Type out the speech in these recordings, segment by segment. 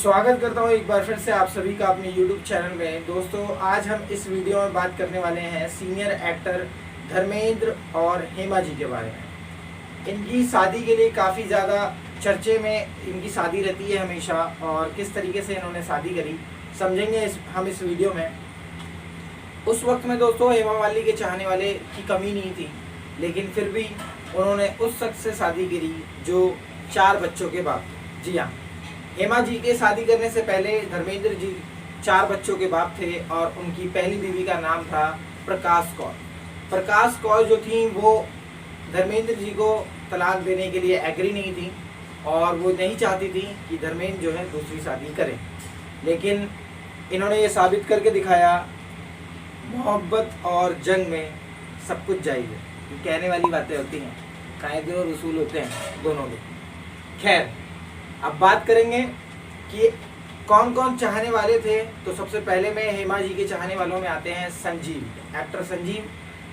स्वागत करता हूँ एक बार फिर से आप सभी का अपने YouTube चैनल में। दोस्तों, आज हम इस वीडियो में बात करने वाले हैं सीनियर एक्टर धर्मेंद्र और हेमा जी के बारे में। इनकी शादी के लिए काफ़ी ज़्यादा चर्चे में इनकी शादी रहती है हमेशा, और किस तरीके से इन्होंने शादी करी समझेंगे हम इस वीडियो में। उस वक्त में दोस्तों हेमा मालिनी के चाहने वाले की कमी नहीं थी, लेकिन फिर भी उन्होंने उस शख्स से शादी करी जो 4 बच्चों के बाप थे। जी हाँ, हेमा जी के शादी करने से पहले धर्मेंद्र जी 4 बच्चों के बाप थे और उनकी पहली बीवी का नाम था प्रकाश कौर। प्रकाश कौर जो थी वो धर्मेंद्र जी को तलाक देने के लिए एग्री नहीं थी और वो नहीं चाहती थी कि धर्मेंद्र जो है दूसरी शादी करें, लेकिन इन्होंने ये साबित करके दिखाया मोहब्बत और जंग में सब कुछ जायज़ है। ये कहने वाली बातें होती हैं, कायदे और उसूल होते हैं दोनों में। खैर, अब बात करेंगे कि कौन कौन चाहने वाले थे। तो सबसे पहले में हेमा जी के चाहने वालों में आते हैं संजीव। एक्टर संजीव,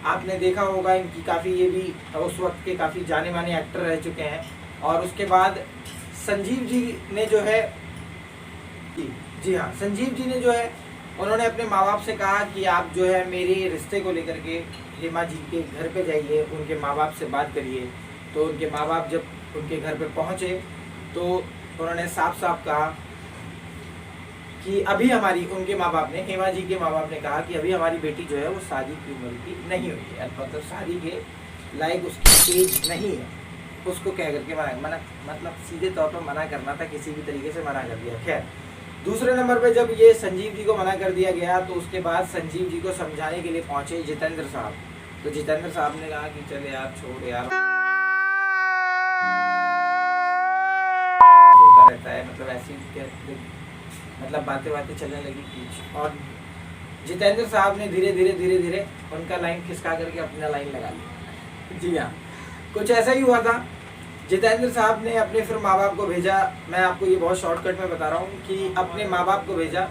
आपने देखा होगा इनकी काफ़ी, ये भी उस वक्त के काफ़ी जाने माने एक्टर रह चुके हैं। और उसके बाद संजीव जी ने जो है, जी हाँ, संजीव जी ने जो है उन्होंने अपने माँ बाप से कहा कि आप जो है मेरे रिश्ते को लेकर के हेमा जी के घर पे जाइए, उनके माँ बाप से बात करिए। तो उनके माँ बाप जब उनके घर पे पहुँचे तो उन्होंने साफ साफ कहा कि अभी हमारी, उनके माँ बाप ने, हेमा जी के माँ बाप ने कहा कि अभी हमारी बेटी जो है वो शादी की उम्र की नहीं हुई है, मतलब शादी के लायक उसकी एज नहीं है। उसको कह करके मना मतलब सीधे तौर पर मना करना था, किसी भी तरीके से मना कर दिया। खैर, दूसरे नंबर पे जब ये संजीव जी को मना कर दिया गया तो उसके बाद संजीव जी को समझाने के लिए पहुंचे जितेंद्र साहब। तो जितेंद्र साहब ने कहा कि चल यार, छोड़ यार, होता रहता है, मतलब ऐसी मतलब बातें चलने लगी कुछ। और जितेंद्र साहब ने धीरे धीरे उनका लाइन खिसका करके अपना लाइन लगा लिया। जी हाँ, कुछ ऐसा ही हुआ था। जितेंद्र साहब ने अपने फिर माँ बाप को भेजा। मैं आपको ये बहुत शॉर्टकट में बता रहा हूँ कि अपने माँ बाप को भेजा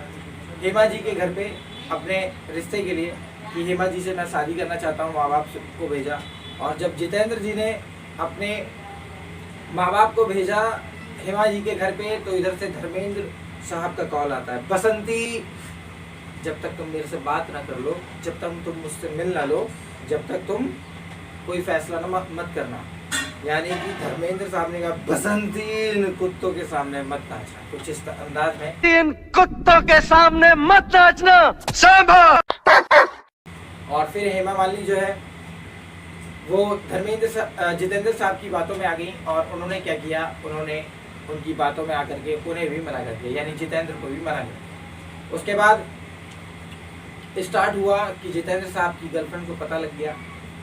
हेमा जी के घर पे अपने रिश्ते के लिए कि हेमा जी से मैं शादी करना चाहता हूँ, माँ बाप को भेजा। और जब जितेंद्र जी ने अपने माँ बाप को भेजा हेमा जी के घर पे, तो इधर से धर्मेंद्र साहब का कॉल आता है, बसंती जब तक तुम मेरे से बात ना कर लो, जब तक तुम मुझसे मिल ना लो, जब तक तुम कोई फैसला मत करना। यानी कि धर्मेंद्र साहब ने कहा, बसंती इन कुत्तों के सामने मत नाचना, कुछ इस अंदाज में, इन कुत्तों के सामने मत नाचना संभव। और फिर हेमा मालिनी जो है वो जितेंद्र साहब की बातों में आ गई और उन्होंने क्या किया, उन्होंने उनकी बातों में आकर के उन्हें भी मना कर दिया, यानी जितेंद्र को भी मना कर दिया। उसके बाद स्टार्ट हुआ कि जितेंद्र साहब की गर्लफ्रेंड को पता लग गया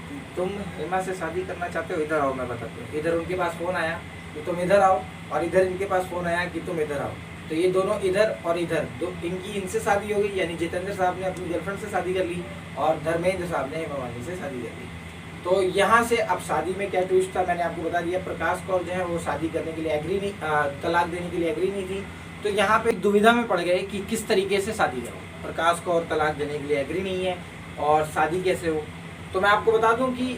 कि तुम हेमा से शादी करना चाहते हो, इधर आओ, मैं बताता हूँ। इधर उनके पास फ़ोन आया कि तुम इधर आओ, और इधर इनके पास फ़ोन आया कि तुम इधर आओ। तो ये दोनों इधर और इधर, इनकी इनसे शादी हो गई, यानी जितेंद्र साहब ने अपनी गर्लफ्रेंड से शादी कर ली और धर्मेंद्र साहब ने हेमा मालिनी से शादी कर ली। तो यहाँ से अब शादी में क्या ट्विस्ट था, मैंने आपको बता दिया। प्रकाश कौर जो है वो शादी करने के लिए एग्री नहीं, तलाक देने के लिए एग्री नहीं थी। तो यहाँ पे दुविधा में पड़ गए कि किस तरीके से शादी करो। प्रकाश कौर तलाक देने के लिए एग्री नहीं है और शादी कैसे हो। तो मैं आपको बता दूं कि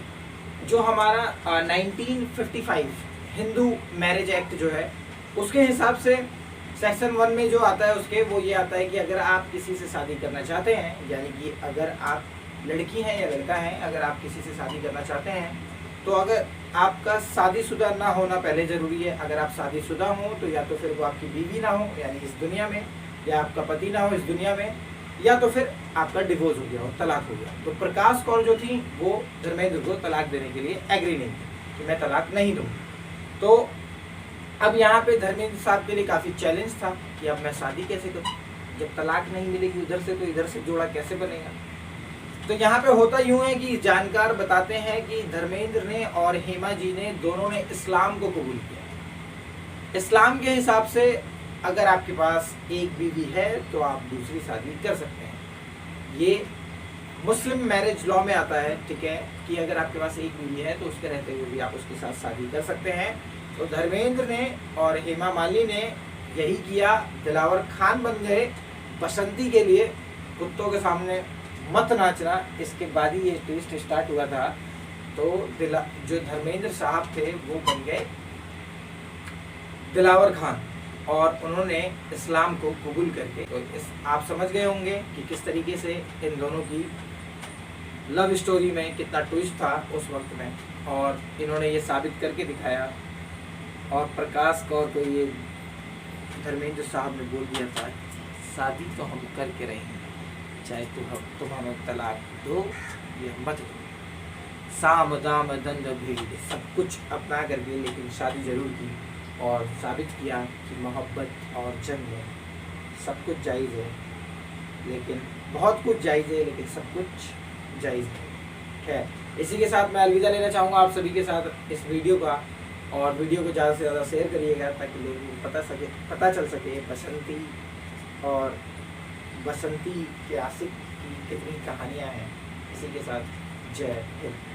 जो हमारा 1955 हिंदू मैरिज एक्ट जो है, उसके हिसाब से सेक्शन 1 में जो आता है उसके, वो ये आता है कि अगर आप किसी से शादी करना चाहते हैं, यानी कि अगर आप लड़की हैं या लड़का हैं, अगर आप किसी से शादी करना चाहते हैं, तो अगर आपका शादीशुदा ना होना पहले ज़रूरी है। अगर आप शादीशुदा हो तो या तो फिर वो आपकी बीवी ना हो, यानी इस दुनिया में, या आपका पति ना हो इस दुनिया में, या तो फिर आपका डिवोर्स हो गया हो, तलाक हो गया। तो प्रकाश कौर जो थी वो धर्मेंद्र को तलाक देने के लिए एग्री नहीं थी कि मैं तलाक नहीं दूँ। तो अब यहाँ पे धर्मेंद्र साहब के लिए काफ़ी चैलेंज था कि अब मैं शादी कैसे करूँ, जब तलाक नहीं मिलेगी उधर से, तो इधर से जोड़ा कैसे बनेगा। तो यहाँ पे होता यूँ है कि जानकार बताते हैं कि धर्मेंद्र ने और हेमा जी ने दोनों ने इस्लाम को कबूल किया। इस्लाम के हिसाब से अगर आपके पास एक बीवी है तो आप दूसरी शादी कर सकते हैं। ये मुस्लिम मैरिज लॉ में आता है, ठीक है, कि अगर आपके पास एक बीवी है तो उसके रहते हुए भी आप उसके साथ शादी कर सकते हैं। तो धर्मेंद्र ने और हेमा मालिनी ने यही किया, दिलावर खान बन गए बसंती के लिए, कुत्तों के सामने मत नाचना। इसके बाद ही ये ट्विस्ट स्टार्ट हुआ था। तो जो धर्मेंद्र साहब थे वो बन गए दिलावर खान। और उन्होंने इस्लाम को कबूल करके, तो आप समझ गए होंगे कि किस तरीके से इन दोनों की लव स्टोरी में कितना ट्विस्ट था उस वक्त में, और इन्होंने ये साबित करके दिखाया। और प्रकाश कौर को ये धर्मेंद्र साहब ने बोल दिया था, शादी तो हम करके रहेंगे, चाहे तुम हमें तलाक दो या मत दो, साम दाम दंड भेद सब कुछ अपना करके, लेकिन शादी जरूर की और साबित किया कि मोहब्बत और जंग में सब कुछ जायज़ है, लेकिन बहुत कुछ जायज़ है लेकिन सब कुछ जायज़ है। खैर, इसी के साथ मैं अलविदा लेना चाहूँगा आप सभी के साथ इस वीडियो का, और वीडियो को ज़्यादा से ज़्यादा शेयर करिएगा ताकि लोगों को पता चल सके बसंती और बसंती के आशिक की कितनी कहानियाँ हैं। इसी के साथ जय हिंद।